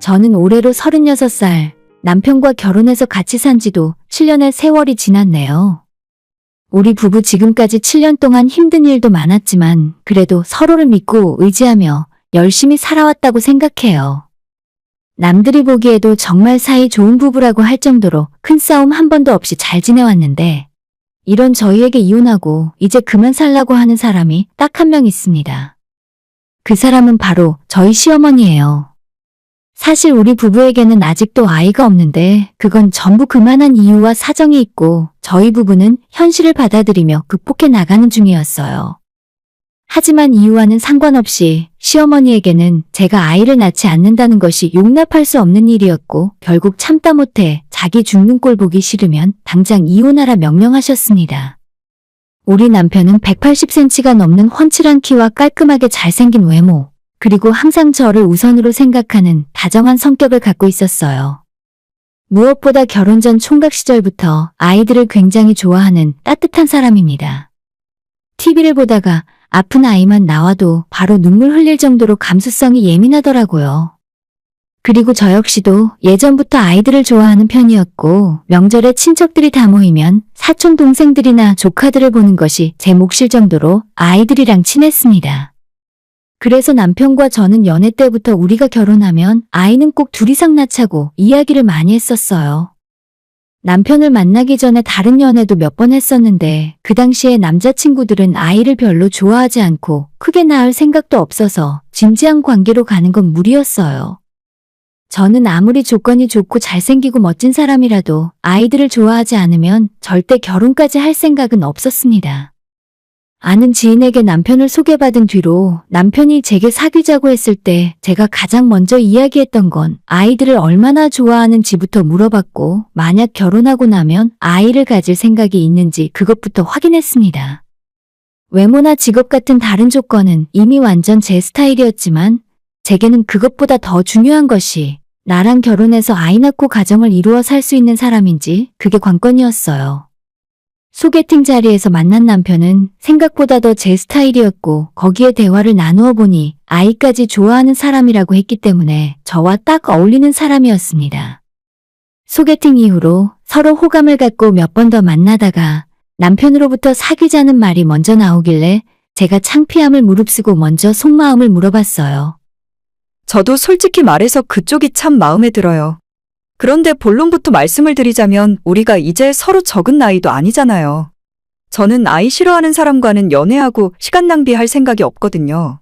저는 올해로 36살, 남편과 결혼해서 같이 산 지도 7년의 세월이 지났네요. 우리 부부 지금까지 7년 동안 힘든 일도 많았지만 그래도 서로를 믿고 의지하며 열심히 살아왔다고 생각해요. 남들이 보기에도 정말 사이 좋은 부부라고 할 정도로 큰 싸움 한 번도 없이 잘 지내왔는데 이런 저희에게 이혼하고 이제 그만 살라고 하는 사람이 딱 한 명 있습니다. 그 사람은 바로 저희 시어머니예요. 사실 우리 부부에게는 아직도 아이가 없는데 그건 전부 그만한 이유와 사정이 있고 저희 부부는 현실을 받아들이며 극복해 나가는 중이었어요. 하지만 이유와는 상관없이 시어머니에게는 제가 아이를 낳지 않는다는 것이 용납할 수 없는 일이었고 결국 참다 못해 자기 죽는 꼴 보기 싫으면 당장 이혼하라 명령하셨습니다. 우리 남편은 180cm가 넘는 훤칠한 키와 깔끔하게 잘생긴 외모, 그리고 항상 저를 우선으로 생각하는 다정한 성격을 갖고 있었어요. 무엇보다 결혼 전 총각 시절부터 아이들을 굉장히 좋아하는 따뜻한 사람입니다. TV를 보다가 아픈 아이만 나와도 바로 눈물 흘릴 정도로 감수성이 예민하더라고요. 그리고 저 역시도 예전부터 아이들을 좋아하는 편이었고 명절에 친척들이 다 모이면 사촌 동생들이나 조카들을 보는 것이 제 몫일 정도로 아이들이랑 친했습니다. 그래서 남편과 저는 연애 때부터 우리가 결혼하면 아이는 꼭 둘 이상 낳자고 이야기를 많이 했었어요. 남편을 만나기 전에 다른 연애도 몇 번 했었는데 그 당시에 남자친구들은 아이를 별로 좋아하지 않고 크게 낳을 생각도 없어서 진지한 관계로 가는 건 무리였어요. 저는 아무리 조건이 좋고 잘생기고 멋진 사람이라도 아이들을 좋아하지 않으면 절대 결혼까지 할 생각은 없었습니다. 아는 지인에게 남편을 소개받은 뒤로 남편이 제게 사귀자고 했을 때 제가 가장 먼저 이야기했던 건 아이들을 얼마나 좋아하는지부터 물어봤고 만약 결혼하고 나면 아이를 가질 생각이 있는지 그것부터 확인했습니다. 외모나 직업 같은 다른 조건은 이미 완전 제 스타일이었지만 제게는 그것보다 더 중요한 것이 나랑 결혼해서 아이 낳고 가정을 이루어 살 수 있는 사람인지 그게 관건이었어요. 소개팅 자리에서 만난 남편은 생각보다 더 제 스타일이었고 거기에 대화를 나누어 보니 아이까지 좋아하는 사람이라고 했기 때문에 저와 딱 어울리는 사람이었습니다. 소개팅 이후로 서로 호감을 갖고 몇 번 더 만나다가 남편으로부터 사귀자는 말이 먼저 나오길래 제가 창피함을 무릅쓰고 먼저 속마음을 물어봤어요. 저도 솔직히 말해서 그쪽이 참 마음에 들어요. 그런데 본론부터 말씀을 드리자면 우리가 이제 서로 적은 나이도 아니잖아요. 저는 아이 싫어하는 사람과는 연애하고 시간 낭비할 생각이 없거든요.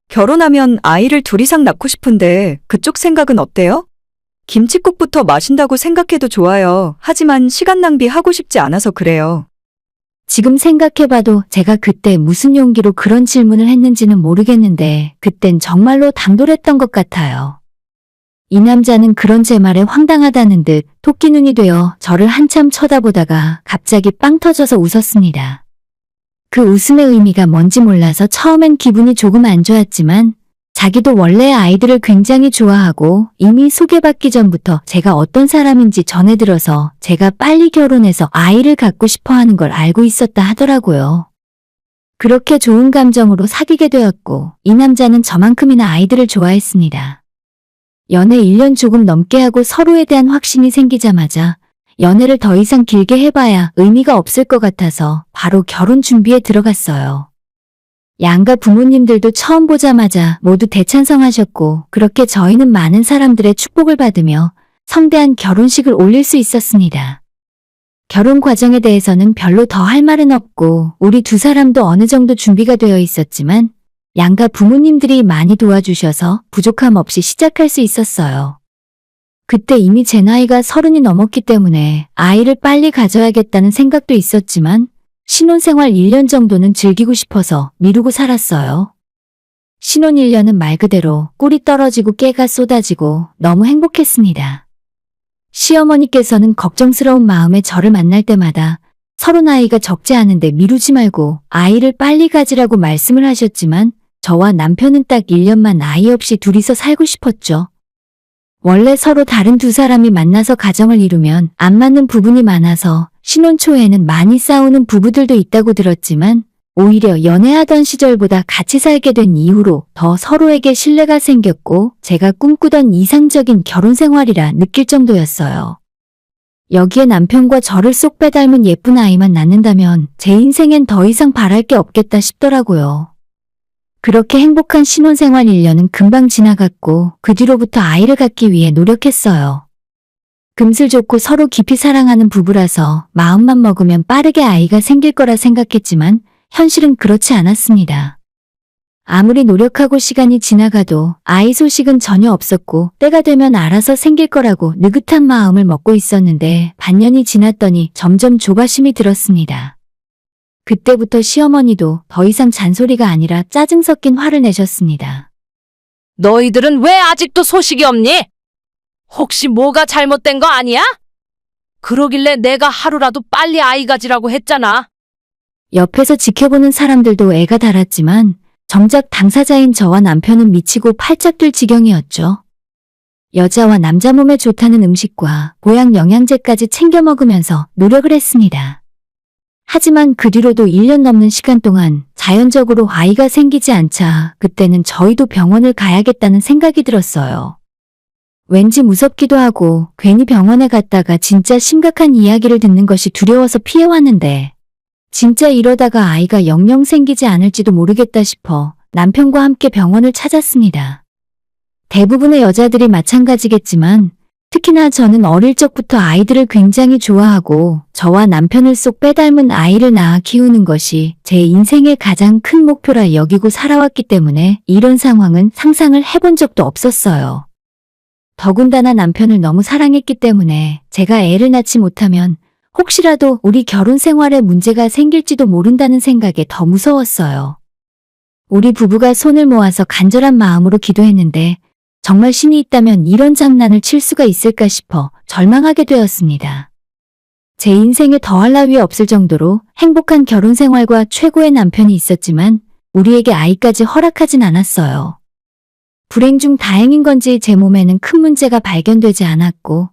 결혼하면 아이를 둘 이상 낳고 싶은데 그쪽 생각은 어때요? 김칫국부터 마신다고 생각해도 좋아요. 하지만 시간 낭비하고 싶지 않아서 그래요. 지금 생각해봐도 제가 그때 무슨 용기로 그런 질문을 했는지는 모르겠는데 그땐 정말로 당돌했던 것 같아요. 이 남자는 그런 제 말에 황당하다는 듯 토끼눈이 되어 저를 한참 쳐다보다가 갑자기 빵 터져서 웃었습니다. 그 웃음의 의미가 뭔지 몰라서 처음엔 기분이 조금 안 좋았지만 자기도 원래 아이들을 굉장히 좋아하고 이미 소개받기 전부터 제가 어떤 사람인지 전해 들어서 제가 빨리 결혼해서 아이를 갖고 싶어 하는 걸 알고 있었다 하더라고요. 그렇게 좋은 감정으로 사귀게 되었고 이 남자는 저만큼이나 아이들을 좋아했습니다. 연애 1년 조금 넘게 하고 서로에 대한 확신이 생기자마자 연애를 더 이상 길게 해봐야 의미가 없을 것 같아서 바로 결혼 준비에 들어갔어요. 양가 부모님들도 처음 보자마자 모두 대찬성하셨고 그렇게 저희는 많은 사람들의 축복을 받으며 성대한 결혼식을 올릴 수 있었습니다. 결혼 과정에 대해서는 별로 더 할 말은 없고 우리 두 사람도 어느 정도 준비가 되어 있었지만 양가 부모님들이 많이 도와주셔서 부족함 없이 시작할 수 있었어요. 그때 이미 제 나이가 30이 넘었기 때문에 아이를 빨리 가져야겠다는 생각도 있었지만 신혼생활 1년 정도는 즐기고 싶어서 미루고 살았어요. 신혼 1년은 말 그대로 꿀이 떨어지고 깨가 쏟아지고 너무 행복했습니다. 시어머니께서는 걱정스러운 마음에 저를 만날 때마다 서로 나이가 적지 않은데 미루지 말고 아이를 빨리 가지라고 말씀을 하셨지만 저와 남편은 딱 1년만 아이 없이 둘이서 살고 싶었죠. 원래 서로 다른 두 사람이 만나서 가정을 이루면 안 맞는 부분이 많아서 신혼 초에는 많이 싸우는 부부들도 있다고 들었지만 오히려 연애하던 시절보다 같이 살게 된 이후로 더 서로에게 신뢰가 생겼고 제가 꿈꾸던 이상적인 결혼 생활이라 느낄 정도였어요. 여기에 남편과 저를 쏙 빼닮은 예쁜 아이만 낳는다면 제 인생엔 더 이상 바랄 게 없겠다 싶더라고요. 그렇게 행복한 신혼생활 1년은 금방 지나갔고 그 뒤로부터 아이를 갖기 위해 노력했어요. 금슬 좋고 서로 깊이 사랑하는 부부라서 마음만 먹으면 빠르게 아이가 생길 거라 생각했지만 현실은 그렇지 않았습니다. 아무리 노력하고 시간이 지나가도 아이 소식은 전혀 없었고 때가 되면 알아서 생길 거라고 느긋한 마음을 먹고 있었는데 반년이 지났더니 점점 조바심이 들었습니다. 그때부터 시어머니도 더 이상 잔소리가 아니라 짜증 섞인 화를 내셨습니다. 너희들은 왜 아직도 소식이 없니? 혹시 뭐가 잘못된 거 아니야? 그러길래 내가 하루라도 빨리 아이 가지라고 했잖아. 옆에서 지켜보는 사람들도 애가 달았지만 정작 당사자인 저와 남편은 미치고 팔짝 뛸 지경이었죠. 여자와 남자 몸에 좋다는 음식과 보양 영양제까지 챙겨 먹으면서 노력을 했습니다. 하지만 그 뒤로도 1년 넘는 시간 동안 자연적으로 아이가 생기지 않자 그때는 저희도 병원을 가야겠다는 생각이 들었어요. 왠지 무섭기도 하고 괜히 병원에 갔다가 진짜 심각한 이야기를 듣는 것이 두려워서 피해왔는데 진짜 이러다가 아이가 영영 생기지 않을지도 모르겠다 싶어 남편과 함께 병원을 찾았습니다. 대부분의 여자들이 마찬가지겠지만 특히나 저는 어릴 적부터 아이들을 굉장히 좋아하고 저와 남편을 쏙 빼닮은 아이를 낳아 키우는 것이 제 인생의 가장 큰 목표라 여기고 살아왔기 때문에 이런 상황은 상상을 해본 적도 없었어요. 더군다나 남편을 너무 사랑했기 때문에 제가 애를 낳지 못하면 혹시라도 우리 결혼 생활에 문제가 생길지도 모른다는 생각에 더 무서웠어요. 우리 부부가 손을 모아서 간절한 마음으로 기도했는데 정말 신이 있다면 이런 장난을 칠 수가 있을까 싶어 절망하게 되었습니다. 제 인생에 더할 나위 없을 정도로 행복한 결혼 생활과 최고의 남편이 있었지만 우리에게 아이까지 허락하진 않았어요. 불행 중 다행인 건지 제 몸에는 큰 문제가 발견되지 않았고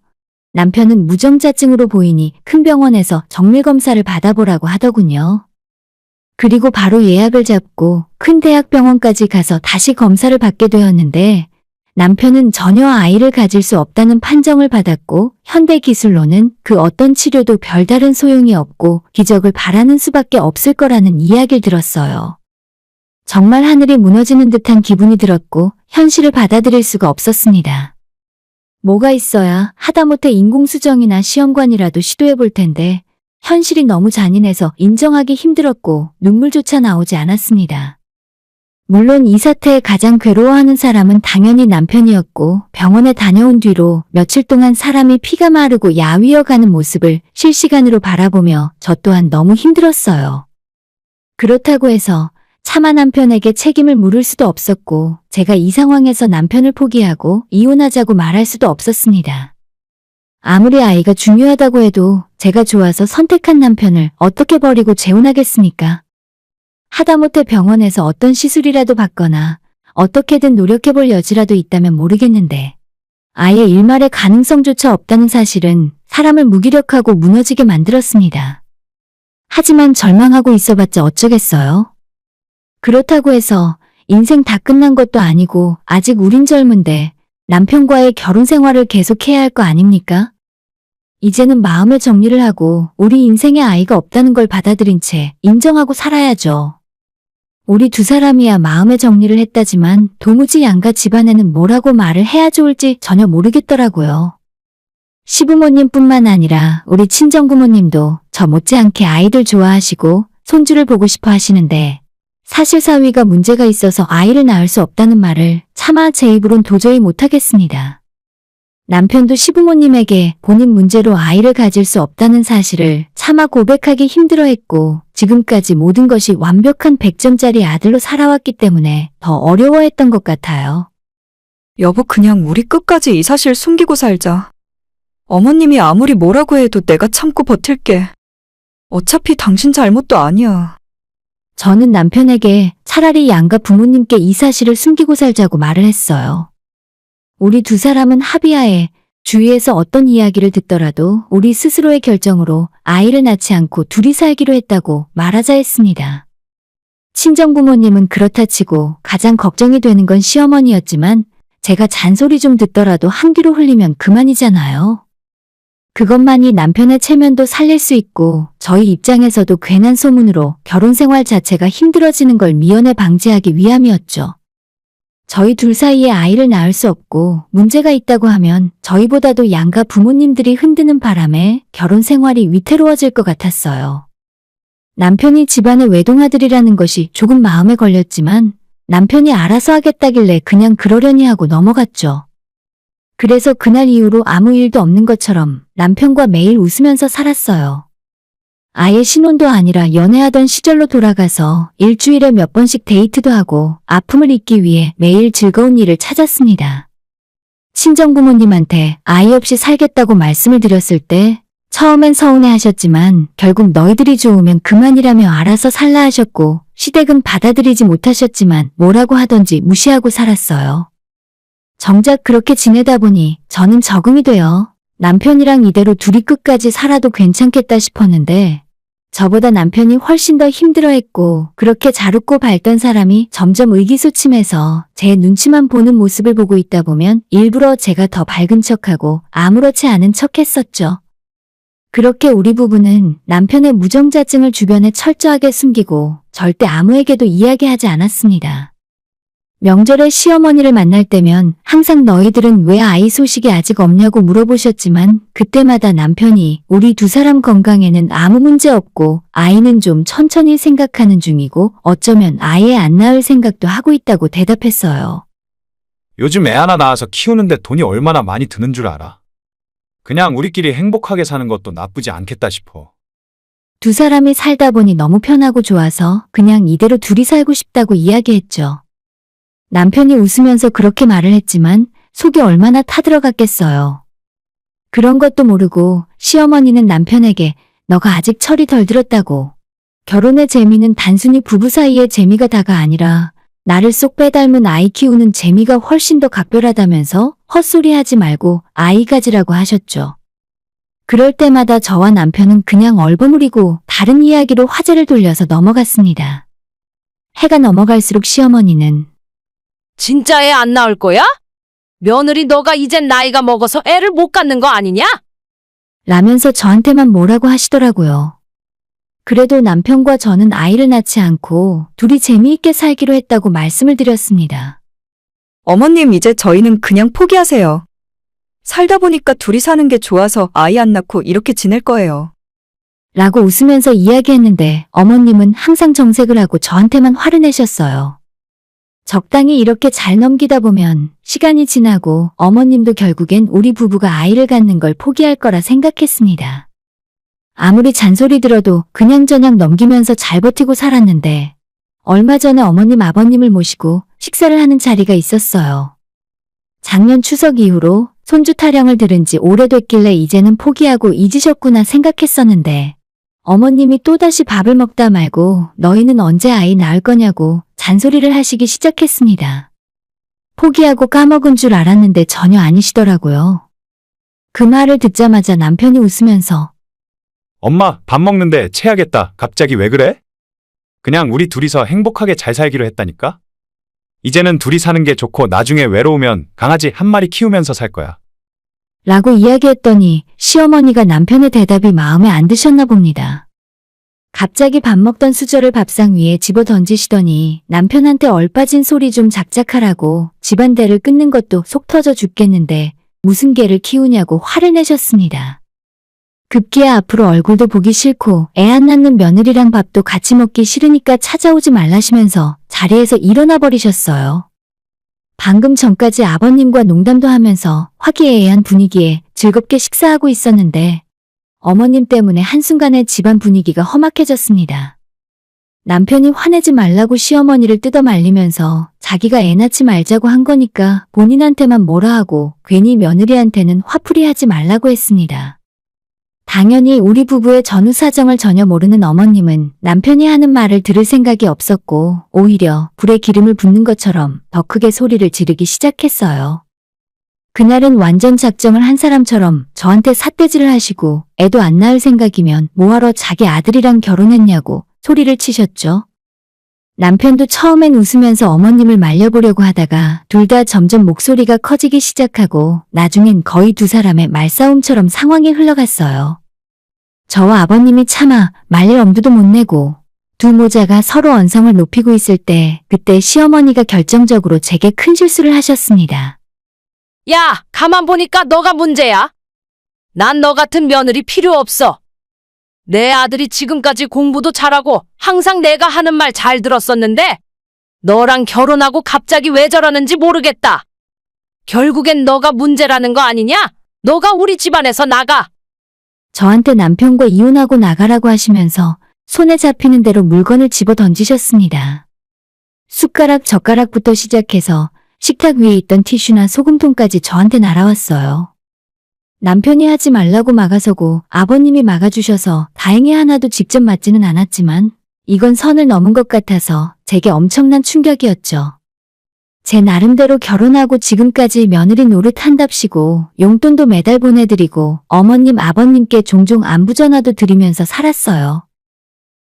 남편은 무정자증으로 보이니 큰 병원에서 정밀검사를 받아보라고 하더군요. 그리고 바로 예약을 잡고 큰 대학병원까지 가서 다시 검사를 받게 되었는데 남편은 전혀 아이를 가질 수 없다는 판정을 받았고 현대 기술로는 그 어떤 치료도 별다른 소용이 없고 기적을 바라는 수밖에 없을 거라는 이야기를 들었어요. 정말 하늘이 무너지는 듯한 기분이 들었고 현실을 받아들일 수가 없었습니다. 뭐가 있어야 하다못해 인공수정이나 시험관이라도 시도해 볼 텐데 현실이 너무 잔인해서 인정하기 힘들었고 눈물조차 나오지 않았습니다. 물론 이 사태에 가장 괴로워하는 사람은 당연히 남편이었고 병원에 다녀온 뒤로 며칠 동안 사람이 피가 마르고 야위어가는 모습을 실시간으로 바라보며 저 또한 너무 힘들었어요. 그렇다고 해서 차마 남편에게 책임을 물을 수도 없었고 제가 이 상황에서 남편을 포기하고 이혼하자고 말할 수도 없었습니다. 아무리 아이가 중요하다고 해도 제가 좋아서 선택한 남편을 어떻게 버리고 재혼하겠습니까? 하다못해 병원에서 어떤 시술이라도 받거나 어떻게든 노력해볼 여지라도 있다면 모르겠는데 아예 일말의 가능성조차 없다는 사실은 사람을 무기력하고 무너지게 만들었습니다. 하지만 절망하고 있어봤자 어쩌겠어요? 그렇다고 해서 인생 다 끝난 것도 아니고 아직 우린 젊은데 남편과의 결혼 생활을 계속해야 할 거 아닙니까? 이제는 마음의 정리를 하고 우리 인생에 아이가 없다는 걸 받아들인 채 인정하고 살아야죠. 우리 두 사람이야 마음의 정리를 했다지만 도무지 양가 집안에는 뭐라고 말을 해야 좋을지 전혀 모르겠더라고요. 시부모님뿐만 아니라 우리 친정부모님도 저 못지않게 아이들 좋아하시고 손주를 보고 싶어 하시는데 사실 사위가 문제가 있어서 아이를 낳을 수 없다는 말을 차마 제 입으론 도저히 못하겠습니다. 남편도 시부모님에게 본인 문제로 아이를 가질 수 없다는 사실을 차마 고백하기 힘들어했고 지금까지 모든 것이 완벽한 100점짜리 아들로 살아왔기 때문에 더 어려워했던 것 같아요. 여보, 그냥 우리 끝까지 이 사실 숨기고 살자. 어머님이 아무리 뭐라고 해도 내가 참고 버틸게. 어차피 당신 잘못도 아니야. 저는 남편에게 차라리 양가 부모님께 이 사실을 숨기고 살자고 말을 했어요. 우리 두 사람은 합의하에 주위에서 어떤 이야기를 듣더라도 우리 스스로의 결정으로 아이를 낳지 않고 둘이 살기로 했다고 말하자 했습니다. 친정부모님은 그렇다 치고 가장 걱정이 되는 건 시어머니였지만 제가 잔소리 좀 듣더라도 한 귀로 흘리면 그만이잖아요. 그것만이 남편의 체면도 살릴 수 있고 저희 입장에서도 괜한 소문으로 결혼 생활 자체가 힘들어지는 걸 미연에 방지하기 위함이었죠. 저희 둘 사이에 아이를 낳을 수 없고 문제가 있다고 하면 저희보다도 양가 부모님들이 흔드는 바람에 결혼 생활이 위태로워질 것 같았어요. 남편이 집안의 외동아들이라는 것이 조금 마음에 걸렸지만 남편이 알아서 하겠다길래 그냥 그러려니 하고 넘어갔죠. 그래서 그날 이후로 아무 일도 없는 것처럼 남편과 매일 웃으면서 살았어요. 아예 신혼도 아니라 연애하던 시절로 돌아가서 일주일에 몇 번씩 데이트도 하고 아픔을 잊기 위해 매일 즐거운 일을 찾았습니다. 친정부모님한테 아이 없이 살겠다고 말씀을 드렸을 때 처음엔 서운해하셨지만 결국 너희들이 좋으면 그만이라며 알아서 살라 하셨고 시댁은 받아들이지 못하셨지만 뭐라고 하던지 무시하고 살았어요. 정작 그렇게 지내다 보니 저는 적응이 되어 남편이랑 이대로 둘이 끝까지 살아도 괜찮겠다 싶었는데 저보다 남편이 훨씬 더 힘들어했고 그렇게 잘 웃고 밝던 사람이 점점 의기소침해서 제 눈치만 보는 모습을 보고 있다 보면 일부러 제가 더 밝은 척하고 아무렇지 않은 척했었죠. 그렇게 우리 부부는 남편의 무정자증을 주변에 철저하게 숨기고 절대 아무에게도 이야기하지 않았습니다. 명절에 시어머니를 만날 때면 항상 너희들은 왜 아이 소식이 아직 없냐고 물어보셨지만 그때마다 남편이 우리 두 사람 건강에는 아무 문제 없고 아이는 좀 천천히 생각하는 중이고 어쩌면 아예 안 낳을 생각도 하고 있다고 대답했어요. 요즘 애 하나 낳아서 키우는데 돈이 얼마나 많이 드는 줄 알아? 그냥 우리끼리 행복하게 사는 것도 나쁘지 않겠다 싶어. 두 사람이 살다 보니 너무 편하고 좋아서 그냥 이대로 둘이 살고 싶다고 이야기했죠. 남편이 웃으면서 그렇게 말을 했지만 속이 얼마나 타들어갔겠어요. 그런 것도 모르고 시어머니는 남편에게 너가 아직 철이 덜 들었다고. 결혼의 재미는 단순히 부부 사이의 재미가 다가 아니라 나를 쏙 빼닮은 아이 키우는 재미가 훨씬 더 각별하다면서 헛소리하지 말고 아이 가지라고 하셨죠. 그럴 때마다 저와 남편은 그냥 얼버무리고 다른 이야기로 화제를 돌려서 넘어갔습니다. 해가 넘어갈수록 시어머니는 진짜 애 안 낳을 거야? 며느리 너가 이젠 나이가 먹어서 애를 못 갖는 거 아니냐? 라면서 저한테만 뭐라고 하시더라고요. 그래도 남편과 저는 아이를 낳지 않고 둘이 재미있게 살기로 했다고 말씀을 드렸습니다. 어머님, 이제 저희는 그냥 포기하세요. 살다 보니까 둘이 사는 게 좋아서 아이 안 낳고 이렇게 지낼 거예요. 라고 웃으면서 이야기했는데 어머님은 항상 정색을 하고 저한테만 화를 내셨어요. 적당히 이렇게 잘 넘기다 보면 시간이 지나고 어머님도 결국엔 우리 부부가 아이를 갖는 걸 포기할 거라 생각했습니다. 아무리 잔소리 들어도 그냥저냥 넘기면서 잘 버티고 살았는데 얼마 전에 어머님 아버님을 모시고 식사를 하는 자리가 있었어요. 작년 추석 이후로 손주 타령을 들은 지 오래됐길래 이제는 포기하고 잊으셨구나 생각했었는데 어머님이 또다시 밥을 먹다 말고 너희는 언제 아이 낳을 거냐고 잔소리를 하시기 시작했습니다. 포기하고 까먹은 줄 알았는데 전혀 아니시더라고요. 그 말을 듣자마자 남편이 웃으면서 엄마, 밥 먹는데 체하겠다. 갑자기 왜 그래? 그냥 우리 둘이서 행복하게 잘 살기로 했다니까? 이제는 둘이 사는 게 좋고 나중에 외로우면 강아지 한 마리 키우면서 살 거야. 라고 이야기했더니 시어머니가 남편의 대답이 마음에 안 드셨나 봅니다. 갑자기 밥 먹던 수저를 밥상 위에 집어 던지시더니 남편한테 얼빠진 소리 좀 작작하라고 집안대를 끊는 것도 속 터져 죽겠는데 무슨 개를 키우냐고 화를 내셨습니다. 급기야 앞으로 얼굴도 보기 싫고 애 안 낳는 며느리랑 밥도 같이 먹기 싫으니까 찾아오지 말라시면서 자리에서 일어나 버리셨어요. 방금 전까지 아버님과 농담도 하면서 화기애애한 분위기에 즐겁게 식사하고 있었는데 어머님 때문에 한순간에 집안 분위기가 험악해졌습니다. 남편이 화내지 말라고 시어머니를 뜯어 말리면서 자기가 애 낳지 말자고 한 거니까 본인한테만 뭐라 하고 괜히 며느리한테는 화풀이 하지 말라고 했습니다. 당연히 우리 부부의 전후 사정을 전혀 모르는 어머님은 남편이 하는 말을 들을 생각이 없었고 오히려 불에 기름을 붓는 것처럼 더 크게 소리를 지르기 시작했어요. 그날은 완전 작정을 한 사람처럼 저한테 삿대질을 하시고 애도 안 낳을 생각이면 뭐하러 자기 아들이랑 결혼했냐고 소리를 치셨죠. 남편도 처음엔 웃으면서 어머님을 말려보려고 하다가 둘 다 점점 목소리가 커지기 시작하고 나중엔 거의 두 사람의 말싸움처럼 상황이 흘러갔어요. 저와 아버님이 차마 말릴 엄두도 못 내고 두 모자가 서로 언성을 높이고 있을 때 그때 시어머니가 결정적으로 제게 큰 실수를 하셨습니다. 야, 가만 보니까 너가 문제야. 난 너 같은 며느리 필요 없어. 내 아들이 지금까지 공부도 잘하고 항상 내가 하는 말 잘 들었었는데 너랑 결혼하고 갑자기 왜 저러는지 모르겠다. 결국엔 너가 문제라는 거 아니냐? 너가 우리 집안에서 나가. 저한테 남편과 이혼하고 나가라고 하시면서 손에 잡히는 대로 물건을 집어 던지셨습니다. 숟가락, 젓가락부터 시작해서 식탁 위에 있던 티슈나 소금통까지 저한테 날아왔어요. 남편이 하지 말라고 막아서고 아버님이 막아주셔서 다행히 하나도 직접 맞지는 않았지만 이건 선을 넘은 것 같아서 제게 엄청난 충격이었죠. 제 나름대로 결혼하고 지금까지 며느리 노릇한답시고 용돈도 매달 보내드리고 어머님, 아버님께 종종 안부 전화도 드리면서 살았어요.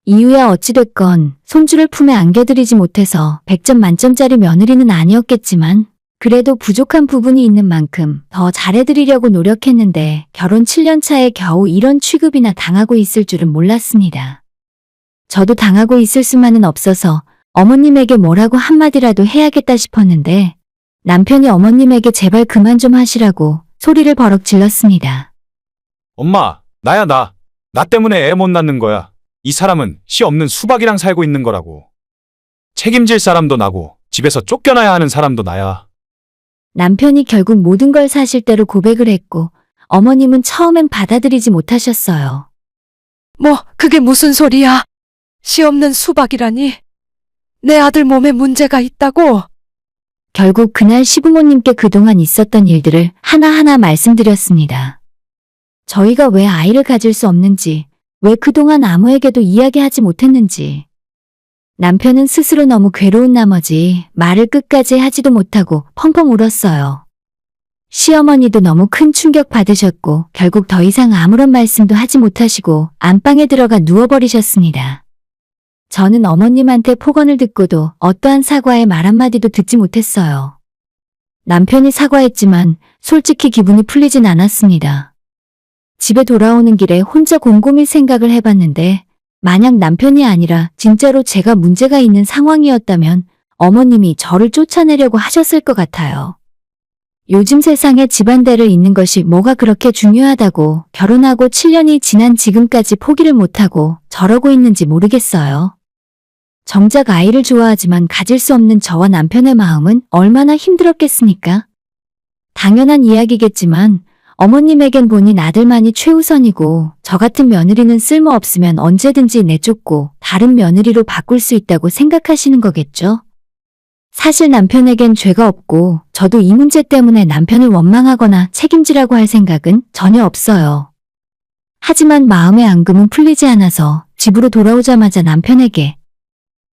이유야 어찌됐건 손주를 품에 안겨드리지 못해서 100점 만점짜리 며느리는 아니었겠지만 그래도 부족한 부분이 있는 만큼 더 잘해드리려고 노력했는데 결혼 7년 차에 겨우 이런 취급이나 당하고 있을 줄은 몰랐습니다. 저도 당하고 있을 수만은 없어서 어머님에게 뭐라고 한마디라도 해야겠다 싶었는데 남편이 어머님에게 제발 그만 좀 하시라고 소리를 버럭 질렀습니다. 엄마, 나야 나. 나 때문에 애 못 낳는 거야. 이 사람은 씨 없는 수박이랑 살고 있는 거라고. 책임질 사람도 나고 집에서 쫓겨나야 하는 사람도 나야. 남편이 결국 모든 걸 사실대로 고백을 했고 어머님은 처음엔 받아들이지 못하셨어요. 뭐 그게 무슨 소리야? 씨 없는 수박이라니. 내 아들 몸에 문제가 있다고. 결국 그날 시부모님께 그동안 있었던 일들을 하나하나 말씀드렸습니다. 저희가 왜 아이를 가질 수 없는지, 왜 그동안 아무에게도 이야기하지 못했는지. 남편은 스스로 너무 괴로운 나머지 말을 끝까지 하지도 못하고 펑펑 울었어요. 시어머니도 너무 큰 충격 받으셨고 결국 더 이상 아무런 말씀도 하지 못하시고 안방에 들어가 누워버리셨습니다. 저는 어머님한테 폭언을 듣고도 어떠한 사과의 말 한마디도 듣지 못했어요. 남편이 사과했지만 솔직히 기분이 풀리진 않았습니다. 집에 돌아오는 길에 혼자 곰곰이 생각을 해봤는데 만약 남편이 아니라 진짜로 제가 문제가 있는 상황이었다면 어머님이 저를 쫓아내려고 하셨을 것 같아요. 요즘 세상에 집안대를 잇는 것이 뭐가 그렇게 중요하다고 결혼하고 7년이 지난 지금까지 포기를 못하고 저러고 있는지 모르겠어요. 정작 아이를 좋아하지만 가질 수 없는 저와 남편의 마음은 얼마나 힘들었겠습니까? 당연한 이야기겠지만 어머님에겐 본인 아들만이 최우선이고 저 같은 며느리는 쓸모없으면 언제든지 내쫓고 다른 며느리로 바꿀 수 있다고 생각하시는 거겠죠? 사실 남편에겐 죄가 없고 저도 이 문제 때문에 남편을 원망하거나 책임지라고 할 생각은 전혀 없어요. 하지만 마음의 앙금은 풀리지 않아서 집으로 돌아오자마자 남편에게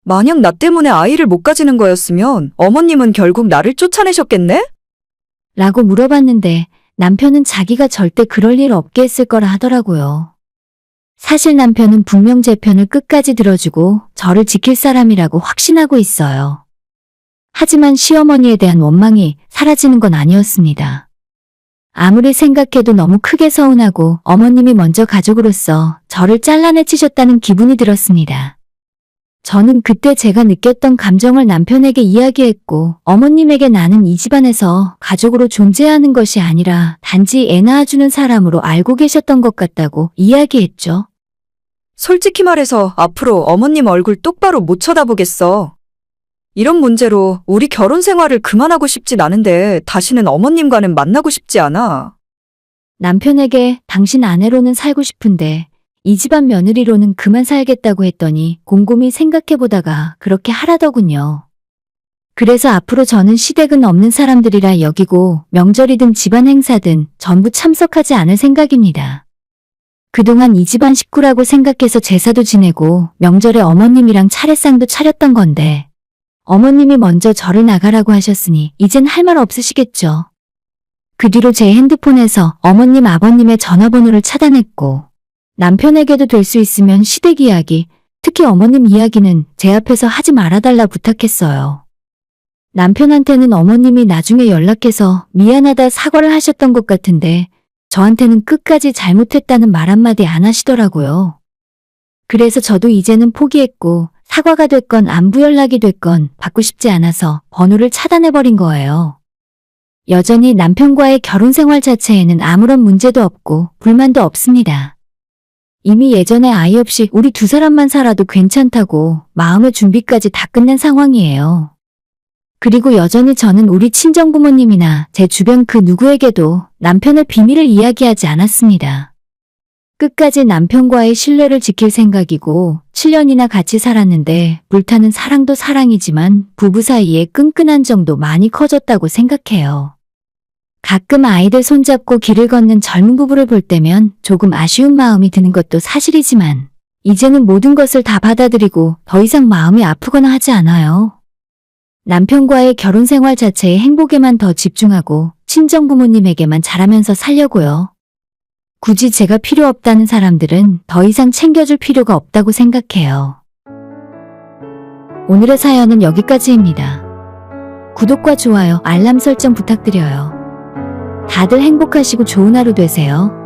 만약 나 때문에 아이를 못 가지는 거였으면 어머님은 결국 나를 쫓아내셨겠네? 라고 물어봤는데 남편은 자기가 절대 그럴 일 없게 했을 거라 하더라고요. 사실 남편은 분명 제 편을 끝까지 들어주고 저를 지킬 사람이라고 확신하고 있어요. 하지만 시어머니에 대한 원망이 사라지는 건 아니었습니다. 아무리 생각해도 너무 크게 서운하고 어머님이 먼저 가족으로서 저를 잘라내치셨다는 기분이 들었습니다. 저는 그때 제가 느꼈던 감정을 남편에게 이야기했고 어머님에게 나는 이 집안에서 가족으로 존재하는 것이 아니라 단지 애 낳아주는 사람으로 알고 계셨던 것 같다고 이야기했죠. 솔직히 말해서 앞으로 어머님 얼굴 똑바로 못 쳐다보겠어. 이런 문제로 우리 결혼 생활을 그만하고 싶진 않은데 다시는 어머님과는 만나고 싶지 않아. 남편에게 당신 아내로는 살고 싶은데 이 집안 며느리로는 그만 살겠다고 했더니 곰곰이 생각해보다가 그렇게 하라더군요. 그래서 앞으로 저는 시댁은 없는 사람들이라 여기고 명절이든 집안 행사든 전부 참석하지 않을 생각입니다. 그동안 이 집안 식구라고 생각해서 제사도 지내고 명절에 어머님이랑 차례상도 차렸던 건데 어머님이 먼저 저를 나가라고 하셨으니 이젠 할 말 없으시겠죠. 그 뒤로 제 핸드폰에서 어머님 아버님의 전화번호를 차단했고 남편에게도 될 수 있으면 시댁 이야기, 특히 어머님 이야기는 제 앞에서 하지 말아달라 부탁했어요. 남편한테는 어머님이 나중에 연락해서 미안하다 사과를 하셨던 것 같은데 저한테는 끝까지 잘못했다는 말 한마디 안 하시더라고요. 그래서 저도 이제는 포기했고 사과가 됐건 안부 연락이 됐건 받고 싶지 않아서 번호를 차단해버린 거예요. 여전히 남편과의 결혼 생활 자체에는 아무런 문제도 없고 불만도 없습니다. 이미 예전에 아이 없이 우리 두 사람만 살아도 괜찮다고 마음의 준비까지 다 끝낸 상황이에요. 그리고 여전히 저는 우리 친정부모님이나 제 주변 그 누구에게도 남편의 비밀을 이야기하지 않았습니다. 끝까지 남편과의 신뢰를 지킬 생각이고 7년이나 같이 살았는데 불타는 사랑도 사랑이지만 부부 사이의 끈끈한 정도 많이 커졌다고 생각해요. 가끔 아이들 손잡고 길을 걷는 젊은 부부를 볼 때면 조금 아쉬운 마음이 드는 것도 사실이지만 이제는 모든 것을 다 받아들이고 더 이상 마음이 아프거나 하지 않아요. 남편과의 결혼 생활 자체의 행복에만 더 집중하고 친정부모님에게만 잘하면서 살려고요. 굳이 제가 필요 없다는 사람들은 더 이상 챙겨줄 필요가 없다고 생각해요. 오늘의 사연은 여기까지입니다. 구독과 좋아요, 알람 설정 부탁드려요. 다들 행복하시고 좋은 하루 되세요.